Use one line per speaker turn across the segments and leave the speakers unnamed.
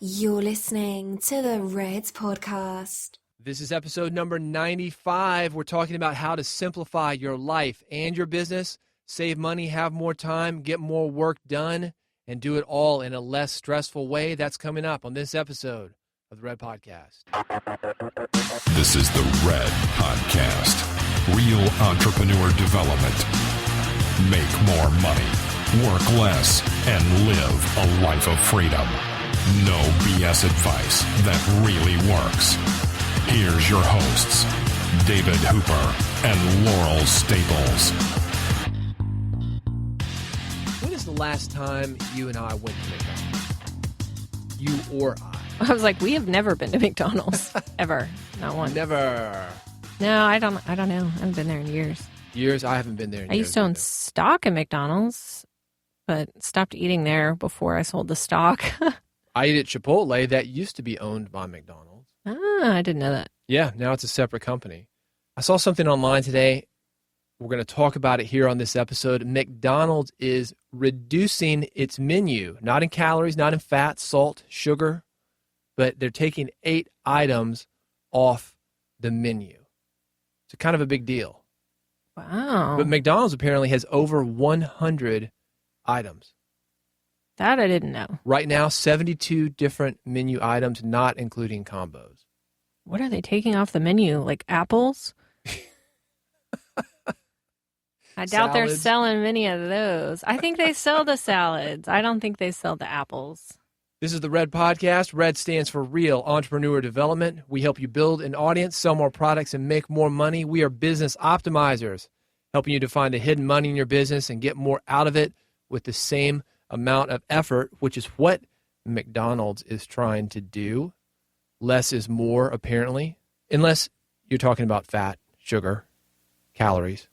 You're listening to the Reds Podcast.
This is episode number 95. We're talking about how to simplify your life and your business, save money, have more time, get more work done, and do it all in a less stressful way. That's coming up on this episode of the Red Podcast.
This is the Red Podcast. Real entrepreneur development. Make more money, work less, and live a life of freedom. No BS advice that really works. Here's your hosts, David Hooper and Laurel Staples.
When is the last time you and I went to McDonald's? You or I?
I was like, we have never been to McDonald's ever. Not once.
Never.
No, I don't know. I haven't been there in years.
Years? I haven't been there in
I
years.
used to own stock at McDonald's, but stopped eating there before I sold the stock.
I ate at Chipotle. That used to be owned by McDonald's.
I didn't know that.
Yeah, now it's a separate company. I saw something online today. We're going to talk about it here on this episode. McDonald's is reducing its menu, not in calories, not in fat, salt, sugar, but they're taking 8 items off the menu. It's kind of a big deal.
Wow.
But McDonald's apparently has over 100 items.
That I didn't know.
Right now, 72 different menu items, not including combos.
What are they taking off the menu? Like apples? I doubt they're
Salads.
selling many of those. I think they sell the salads. I don't think they sell the apples.
This is the Red Podcast. Red stands for Real Entrepreneur Development. We help you build an audience, sell more products, and make more money. We are business optimizers, helping you to find the hidden money in your business and get more out of it with the same amount of effort, which is what McDonald's is trying to do. Less is more, apparently, unless you're talking about fat, sugar, calories,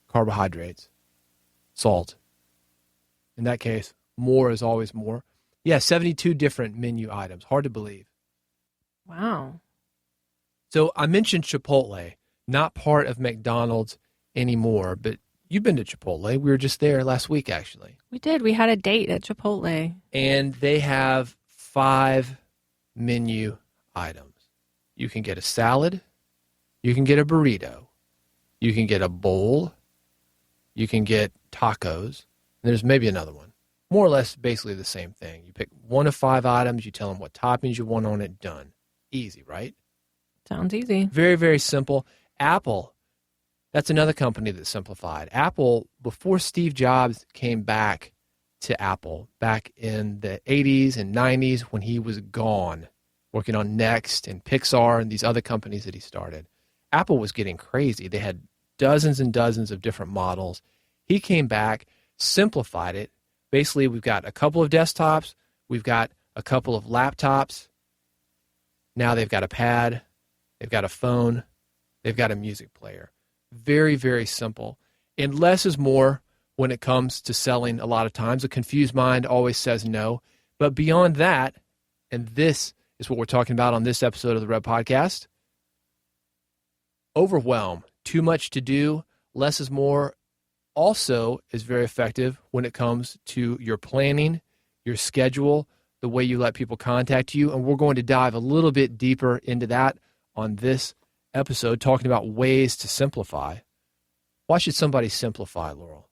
carbohydrates, salt. In that case, more is always more. Yeah, 72 different menu items. Hard to believe.
Wow.
So I mentioned Chipotle, not part of McDonald's anymore, but you've been to Chipotle. We were just there last week, actually.
We did. We had a date at Chipotle.
And they have 5 menu items. You can get a salad. You can get a burrito. You can get a bowl. You can get tacos. And there's maybe another one. More or less basically the same thing. You pick one of 5 items. You tell them what toppings you want on it. Done. Easy, right?
Sounds easy.
Very, very simple. Apple. That's another company that simplified. Apple, before Steve Jobs came back to Apple, back in the 80s and 90s when he was gone, working on Next and Pixar and these other companies that he started, Apple was getting crazy. They had dozens and dozens of different models. He came back, simplified it. Basically, we've got a couple of desktops. We've got a couple of laptops. Now they've got a pad. They've got a phone. They've got a music player. Very, very simple. And less is more when it comes to selling a lot of times. A confused mind always says no. But beyond that, and this is what we're talking about on this episode of the Red Podcast, overwhelm, too much to do, less is more, also is very effective when it comes to your planning, your schedule, the way you let people contact you. And we're going to dive a little bit deeper into that on this episode, talking about ways to simplify. Why should somebody simplify, Laurel?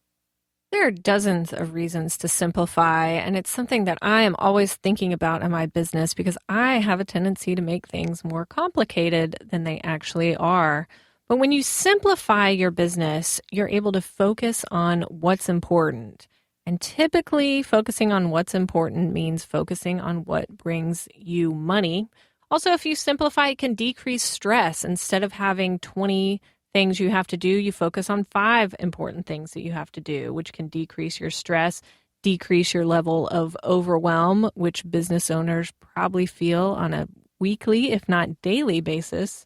There are dozens of reasons to simplify, and it's something that I am always thinking about in my business because I have a tendency to make things more complicated than they actually are. But when you simplify your business, you're able to focus on what's important. And typically, focusing on what's important means focusing on what brings you money. Also, if you simplify, it can decrease stress. Instead of having 20 things you have to do, you focus on 5 important things that you have to do, which can decrease your stress, decrease your level of overwhelm, which business owners probably feel on a weekly, if not daily basis.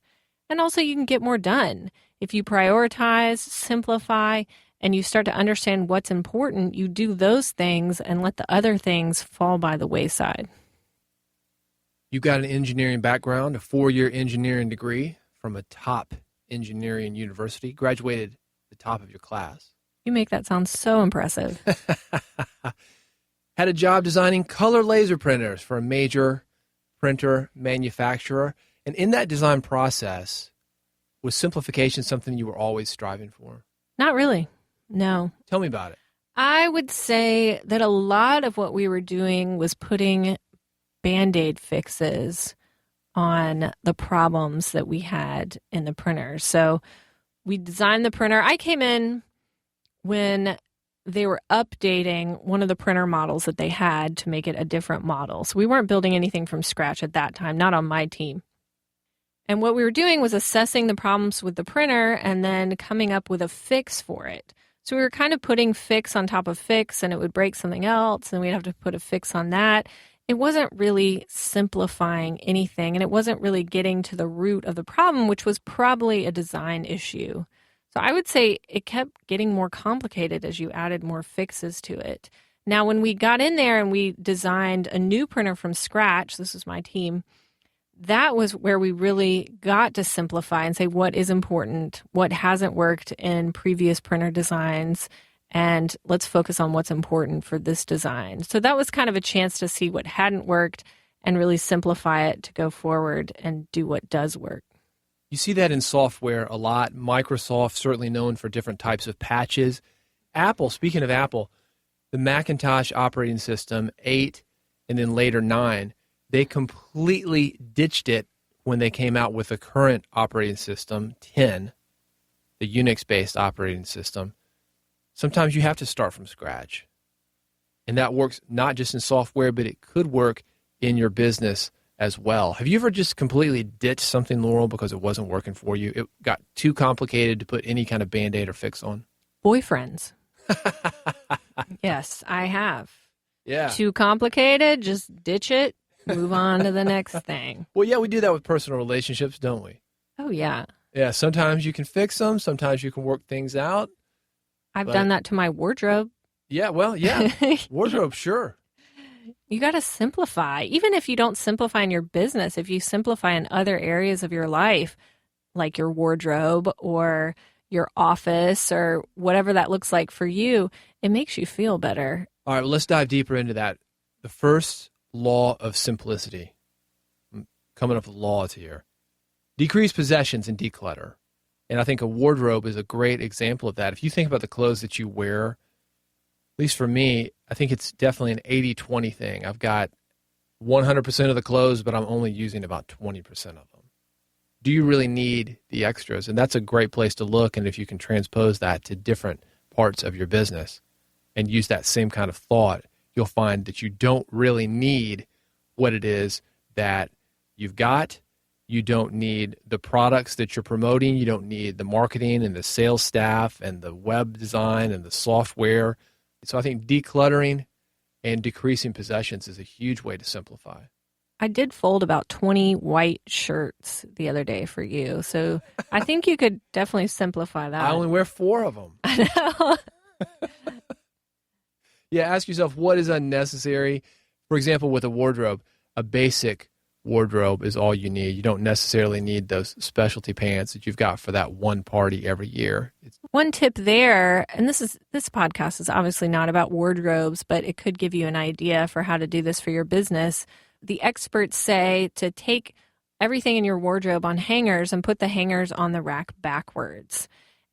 And also you can get more done. If you prioritize, simplify, and you start to understand what's important, you do those things and let the other things fall by the wayside.
You got an engineering background, a 4-year engineering degree from a top engineering university, graduated the top of your class.
You make that sound so impressive.
Had a job designing color laser printers for a major printer manufacturer. And in that design process, was simplification something you were always striving for?
Not really. No.
Tell me about it.
I would say that a lot of what we were doing was putting Band-Aid fixes on the problems that we had in the printer. So we designed the printer. I came in when they were updating one of the printer models that they had to make it a different model. So we weren't building anything from scratch at that time, not on my team. And what we were doing was assessing the problems with the printer and then coming up with a fix for it. So we were kind of putting fix on top of fix, and it would break something else, and we'd have to put a fix on that. It wasn't really simplifying anything, and it wasn't really getting to the root of the problem, which was probably a design issue. So I would say it kept getting more complicated as you added more fixes to it. Now, when we got in there and we designed a new printer from scratch, this was my team, that was where we really got to simplify and say what is important, what hasn't worked in previous printer designs, and let's focus on what's important for this design. So that was kind of a chance to see what hadn't worked and really simplify it to go forward and do what does work.
You see that in software a lot. Microsoft, certainly known for different types of patches. Apple, speaking of Apple, the Macintosh operating system, 8 and then later 9, they completely ditched it when they came out with the current operating system, 10, the Unix-based operating system. Sometimes you have to start from scratch. And that works not just in software, but it could work in your business as well. Have you ever just completely ditched something, Laurel, because it wasn't working for you? It got too complicated to put any kind of Band-Aid or fix on?
Boyfriends. Yes, I have.
Yeah.
Too complicated, just ditch it, move on to the next thing.
Well, yeah, we do that with personal relationships, don't we?
Oh, yeah.
Yeah, sometimes you can fix them. Sometimes you can work things out.
I've done that to my wardrobe.
Yeah, well, yeah. Wardrobe, sure.
You got to simplify. Even if you don't simplify in your business, if you simplify in other areas of your life, like your wardrobe or your office or whatever that looks like for you, it makes you feel better.
All right, well, let's dive deeper into that. The first law of simplicity. I'm coming up with laws here. Decrease possessions and declutter. And I think a wardrobe is a great example of that. If you think about the clothes that you wear, at least for me, I think it's definitely an 80-20 thing. I've got 100% of the clothes, but I'm only using about 20% of them. Do you really need the extras? And that's a great place to look. And if you can transpose that to different parts of your business and use that same kind of thought, you'll find that you don't really need what it is that you've got. You don't need the products that you're promoting. You don't need the marketing and the sales staff and the web design and the software. So I think decluttering and decreasing possessions is a huge way to simplify.
I did fold about 20 white shirts the other day for you. So I think you could definitely simplify that.
I only wear 4 of them.
I know.
Yeah, ask yourself what is unnecessary. For example, with a wardrobe, a basic wardrobe is all you need. You don't necessarily need those specialty pants that you've got for that one party every year.
One tip there, and this podcast is obviously not about wardrobes, but it could give you an idea for how to do this for your business. The experts say to take everything in your wardrobe on hangers and put the hangers on the rack backwards.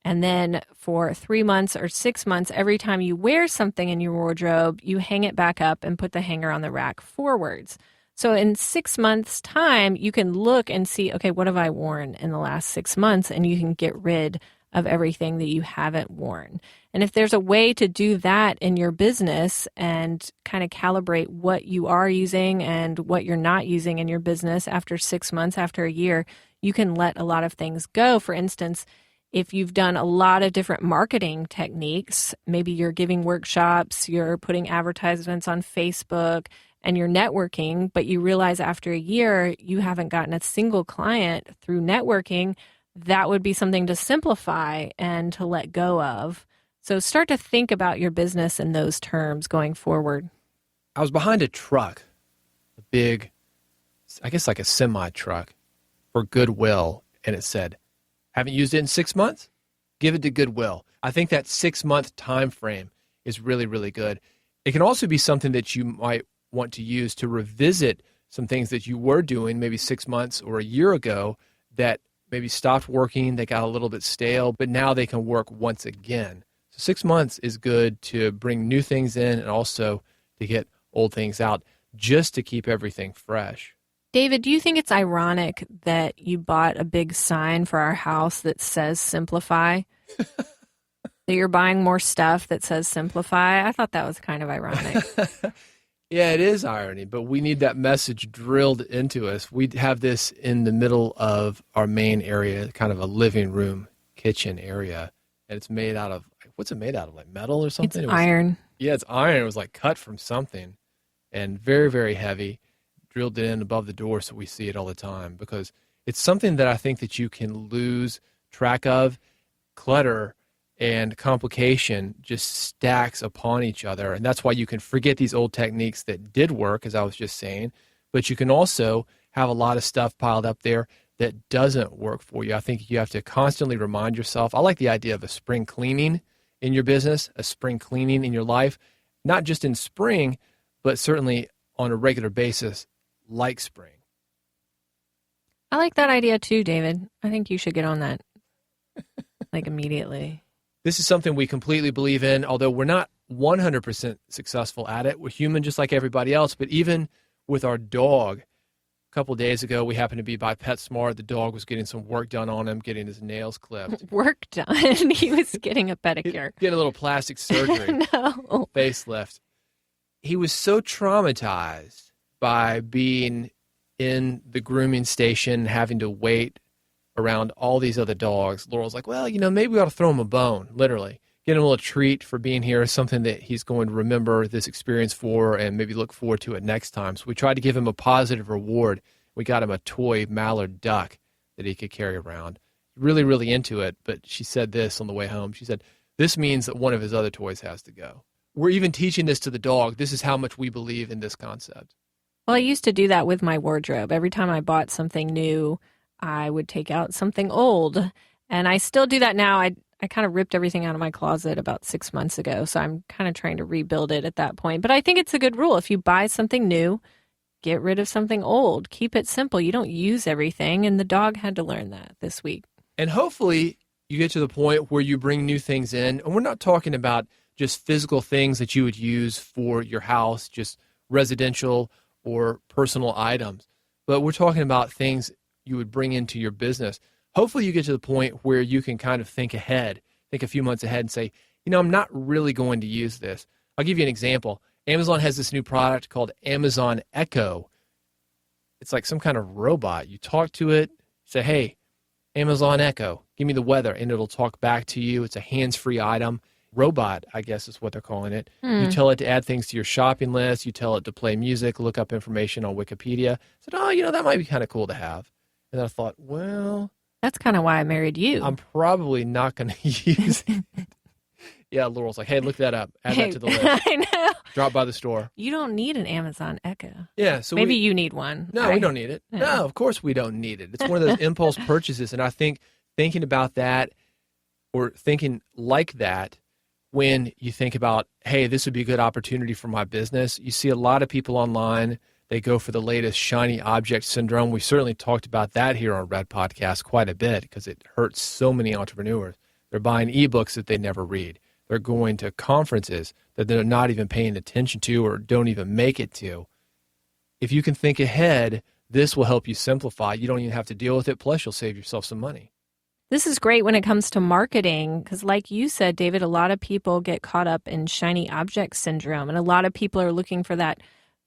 And then for 3 months or 6 months, every time you wear something in your wardrobe, you hang it back up and put the hanger on the rack forwards. So in 6 months' time, you can look and see, okay, what have I worn in the last 6 months? And you can get rid of everything that you haven't worn. And if there's a way to do that in your business and kind of calibrate what you are using and what you're not using in your business after 6 months, after a year, you can let a lot of things go. For instance, if you've done a lot of different marketing techniques, maybe you're giving workshops, you're putting advertisements on Facebook, and you're networking, but you realize after a year you haven't gotten a single client through networking, that would be something to simplify and to let go of. So start to think about your business in those terms going forward.
I was behind a truck, a big, I guess like a semi-truck for Goodwill, and it said, haven't used it in 6 months? Give it to Goodwill. I think that 6-month time frame is really, really good. It can also be something that you might want to use to revisit some things that you were doing maybe 6 months or a year ago that maybe stopped working, they got a little bit stale, but now they can work once again. So 6 months is good to bring new things in and also to get old things out, just to keep everything fresh.
David, do you think it's ironic that you bought a big sign for our house that says simplify? That you're buying more stuff that says simplify? I thought that was kind of ironic.
Yeah, it is irony, but we need that message drilled into us. We have this in the middle of our main area, kind of a living room, kitchen area, and it's made out of, what's it made out of, like metal or something?
It's iron.
Yeah, it's iron. It was like cut from something and very, very heavy, drilled in above the door so we see it all the time because it's something that I think that you can lose track of. Clutter and complication just stacks upon each other. And that's why you can forget these old techniques that did work, as I was just saying, but you can also have a lot of stuff piled up there that doesn't work for you. I think you have to constantly remind yourself. I like the idea of a spring cleaning in your business, a spring cleaning in your life, not just in spring, but certainly on a regular basis, like spring.
I like that idea too, David. I think you should get on that like immediately.
This is something we completely believe in, although we're not 100% successful at it. We're human just like everybody else, but even with our dog, a couple of days ago, we happened to be by PetSmart. The dog was getting some work done on him, getting his nails clipped.
Work done? He was getting a pedicure.
Getting a little plastic surgery.
No.
Facelift. He was so traumatized by being in the grooming station, having to wait around all these other dogs. Laurel's like, well, maybe we ought to throw him a bone, literally. Get him a little treat for being here, something that he's going to remember this experience for and maybe look forward to it next time. So we tried to give him a positive reward. We got him a toy mallard duck that he could carry around. Really, really into it, but she said this on the way home. She said, this means that one of his other toys has to go. We're even teaching this to the dog. This is how much we believe in this concept.
Well, I used to do that with my wardrobe. Every time I bought something new, I would take out something old. And I still do that now. I kind of ripped everything out of my closet about 6 months ago. So I'm kind of trying to rebuild it at that point. But I think it's a good rule. If you buy something new, get rid of something old. Keep it simple. You don't use everything. And the dog had to learn that this week.
And hopefully you get to the point where you bring new things in. And we're not talking about just physical things that you would use for your house, just residential or personal items. But we're talking about things you would bring into your business. Hopefully you get to the point where you can kind of think ahead, think a few months ahead and say, I'm not really going to use this. I'll give you an example. Amazon has this new product called Amazon Echo. It's like some kind of robot. You talk to it, say, hey, Amazon Echo, give me the weather, and it'll talk back to you. It's a hands-free item. Robot, I guess is what they're calling it. You tell it to add things to your shopping list. You tell it to play music, look up information on Wikipedia. I said, that might be kind of cool to have. And then I thought, well,
that's kind of why I married you.
I'm probably not going to use it. Yeah, Laurel's like, hey, look that up. Add that to the list.
I know.
Drop by the store.
You don't need an Amazon Echo.
Yeah. So
maybe you need one.
No, we don't need it. Yeah. No, of course we don't need it. It's one of those impulse purchases. And I think thinking about that or thinking like that when you think about, hey, this would be a good opportunity for my business. You see a lot of people online. They go for the latest shiny object syndrome. We certainly talked about that here on Red Podcast quite a bit because it hurts so many entrepreneurs. They're buying ebooks that they never read. They're going to conferences that they're not even paying attention to or don't even make it to. If you can think ahead, this will help you simplify. You don't even have to deal with it. Plus, you'll save yourself some money.
This is great when it comes to marketing because like you said, David, a lot of people get caught up in shiny object syndrome. And a lot of people are looking for that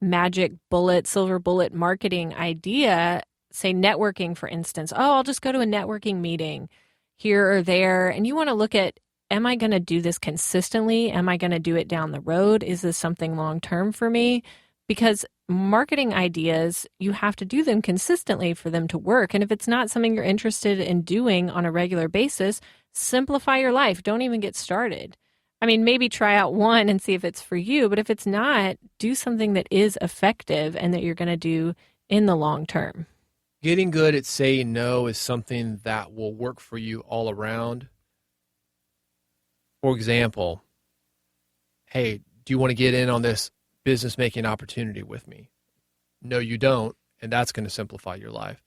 magic bullet, silver bullet marketing idea, say networking, for instance. Oh, I'll just go to a networking meeting here or there. And you want to look at, am I going to do this consistently? Am I going to do it down the road? Is this something long-term for me? Because marketing ideas, you have to do them consistently for them to work. And if it's not something you're interested in doing on a regular basis, simplify your life. Don't even get started. I mean, maybe try out one and see if it's for you. But if it's not, do something that is effective and that you're going to do in the long term.
Getting good at saying no is something that will work for you all around. For example, hey, do you want to get in on this business making opportunity with me? no, you don't, and that's going to simplify your life.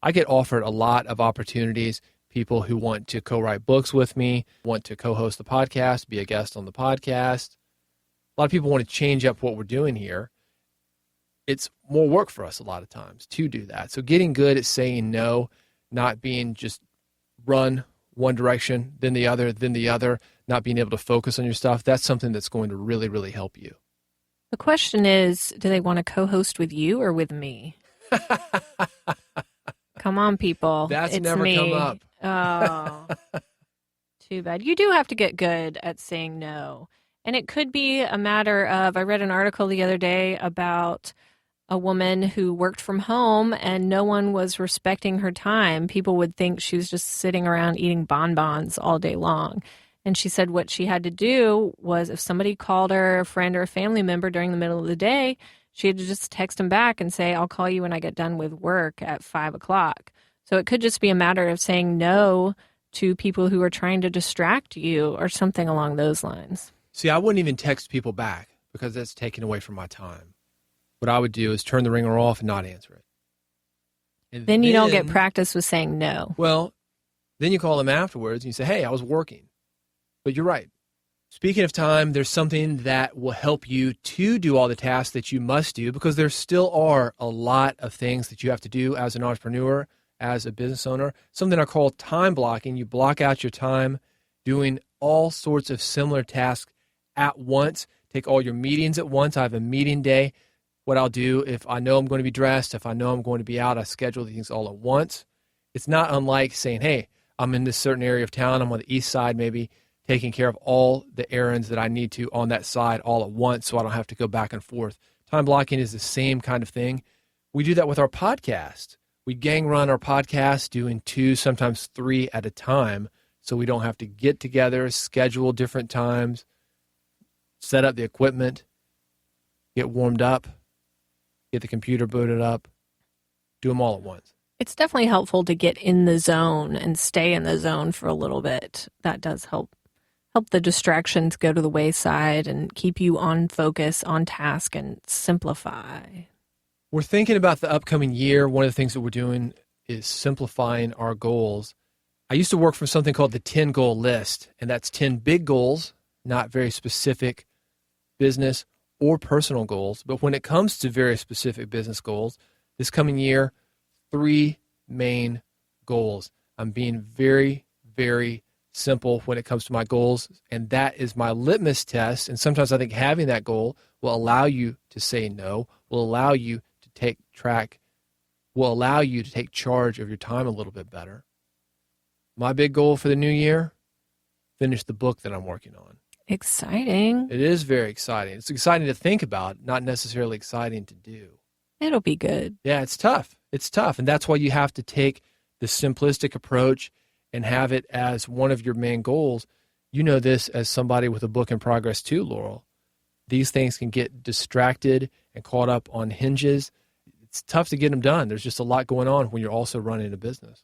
I get offered a lot of opportunities, people who want to co-write books with me, want to co-host the podcast, be a guest on the podcast. A lot of people want to change up what we're doing here. It's more work for us a lot of times to do that. So getting good at saying no, not being just run one direction, then the other, not being able to focus on your stuff, that's something that's going to really, really help you.
The question is, do they want to co-host with you or with me? Come on, people.
That's
it's
never
me.
come up.
Oh, too bad. You do have to get good at saying no. And it could be a matter of, I read an article the other day about a woman who worked from home and no one was respecting her time. People would think she was just sitting around eating bonbons all day long. And she said what she had to do was if somebody called her, a friend or a family member during the middle of the day, she had to just text them back and say, I'll call you when I get done with work at 5 o'clock. So it could just be a matter of saying no to people who are trying to distract you or something along those lines.
See, I wouldn't even text people back because that's taken away from my time. What I would do is turn the ringer off and not answer it. And
then you don't get practice with saying no.
Well, then you call them afterwards and you say, hey, I was working. But you're right. Speaking of time, there's something that will help you to do all the tasks that you must do because there still are a lot of things that you have to do as an entrepreneur, as a business owner. Something I call time blocking. You block out your time doing all sorts of similar tasks at once. Take all your meetings at once. I have a meeting day. What I'll do if I know I'm going to be dressed, if I know I'm going to be out, I schedule things all at once. It's not unlike saying, hey, I'm in this certain area of town. I'm on the east side maybe, taking care of all the errands that I need to on that side all at once so I don't have to go back and forth. Time blocking is the same kind of thing. We do that with our podcast. We gang run our podcast doing 2, sometimes 3 at a time so we don't have to get together, schedule different times, set up the equipment, get warmed up, get the computer booted up, do them all at once.
It's definitely helpful to get in the zone and stay in the zone for a little bit. That does help the distractions go to the wayside and keep you on focus, on task, and simplify.
We're thinking about the upcoming year. One of the things that we're doing is simplifying our goals. I used to work from something called the 10-goal list, and that's 10 big goals, not very specific business or personal goals. But when it comes to very specific business goals, this coming year, 3 main goals. I'm being very, very simple when it comes to my goals, and that is my litmus test. And sometimes I think having that goal will allow you to say no, will allow you to take charge of your time a little bit better. My big goal for the new year, finish the book that I'm working on.
Exciting.
It is very exciting. It's exciting to think about, not necessarily exciting to do.
It'll be good.
Yeah, it's tough. It's tough. And that's why you have to take the simplistic approach and have it as one of your main goals. You know this as somebody with a book in progress too, Laurel. These things can get distracted and caught up on hinges. It's tough to get them done. There's just a lot going on when you're also running a business.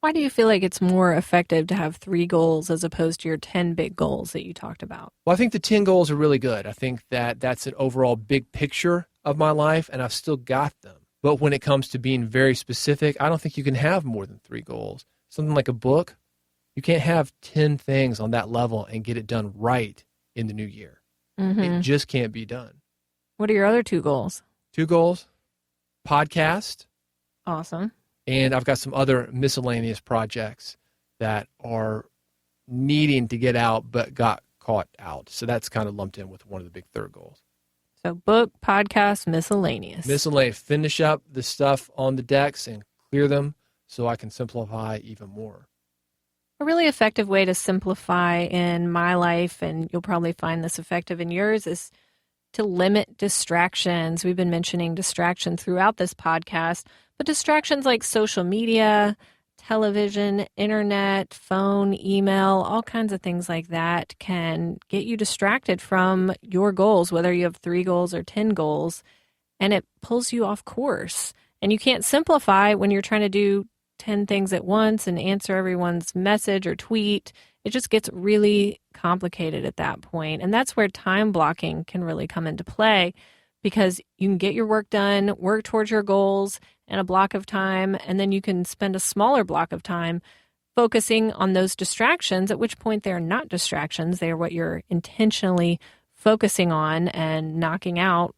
Why do you feel like it's more effective to have 3 goals as opposed to your 10 big goals that you talked about?
Well, I think the 10 goals are really good. I think that that's an overall big picture of my life, and I've still got them. But when it comes to being very specific, I don't think you can have more than 3 goals. Something like a book, you can't have 10 things on that level and get it done right in the new year.
Mm-hmm.
It just can't be done.
What are your other 2 goals?
2 goals, podcast.
Awesome.
And I've got some other miscellaneous projects that are needing to get out but got caught out. So that's kind of lumped in with one of the big 3rd goals.
So book, podcast, miscellaneous.
Miscellaneous. Finish up the stuff on the decks and clear them so I can simplify even more.
A really effective way to simplify in my life, and you'll probably find this effective in yours, is to limit distractions. We've been mentioning distractions throughout this podcast, but distractions like social media, television, internet, phone, email, all kinds of things like that can get you distracted from your goals, whether you have 3 goals or 10 goals, and it pulls you off course. And you can't simplify when you're trying to do 10 things at once and answer everyone's message or tweet. It just gets really complicated at that point. And that's where time blocking can really come into play, because you can get your work done, work towards your goals in a block of time, and then you can spend a smaller block of time focusing on those distractions, at which point they're not distractions. They are what you're intentionally focusing on and knocking out,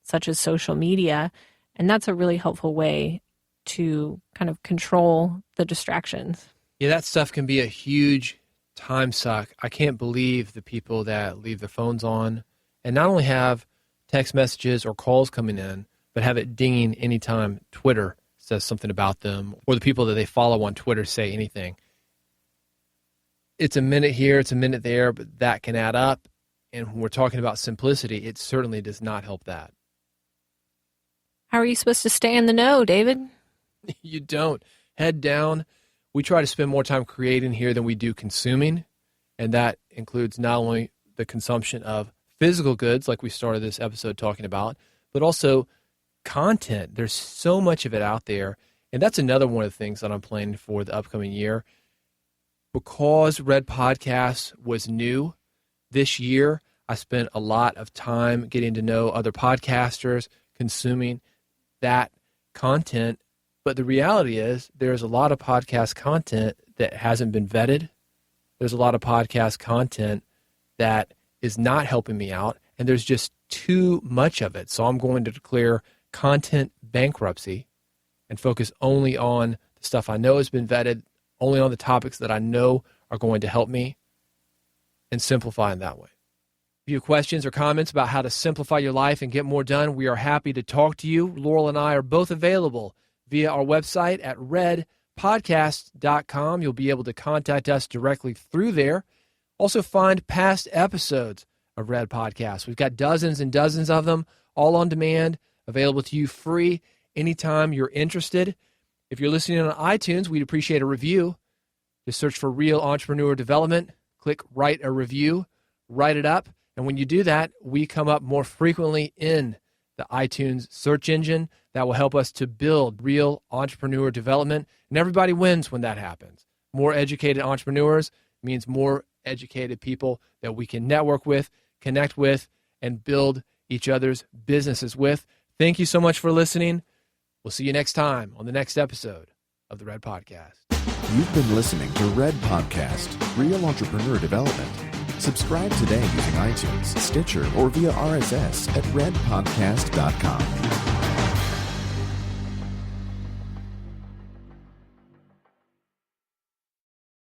such as social media. And that's a really helpful way to kind of control the distractions.
Yeah, that stuff can be a huge time suck. I can't believe the people that leave their phones on and not only have text messages or calls coming in, but have it dinging anytime Twitter says something about them or the people that they follow on Twitter say anything. It's a minute here, it's a minute there, but that can add up. And when we're talking about simplicity, it certainly does not help that.
How are you supposed to stay in the know, David?
You don't. Head down. We try to spend more time creating here than we do consuming, and that includes not only the consumption of physical goods, like we started this episode talking about, but also content. There's so much of it out there, and that's another one of the things that I'm planning for the upcoming year. Because Red Podcast was new this year, I spent a lot of time getting to know other podcasters, consuming that content. But the reality is there's a lot of podcast content that hasn't been vetted. There's a lot of podcast content that is not helping me out, and there's just too much of it. So I'm going to declare content bankruptcy and focus only on the stuff I know has been vetted, only on the topics that I know are going to help me, and simplify in that way. If you have questions or comments about how to simplify your life and get more done, we are happy to talk to you. Laurel and I are both available via our website at redpodcast.com. You'll be able to contact us directly through there. Also find past episodes of Red Podcast. We've got dozens and dozens of them, all on demand, available to you free anytime you're interested. If you're listening on iTunes, we'd appreciate a review. Just search for Real Entrepreneur Development. Click Write a Review. Write it up. And when you do that, we come up more frequently in the iTunes search engine. That will help us to build real entrepreneur development. And everybody wins when that happens. More educated entrepreneurs means more educated people that we can network with, connect with, and build each other's businesses with. Thank you so much for listening. We'll see you next time on the next episode of the Red Podcast.
You've been listening to Red Podcast, Real Entrepreneur Development. Subscribe today using iTunes, Stitcher, or via RSS at redpodcast.com.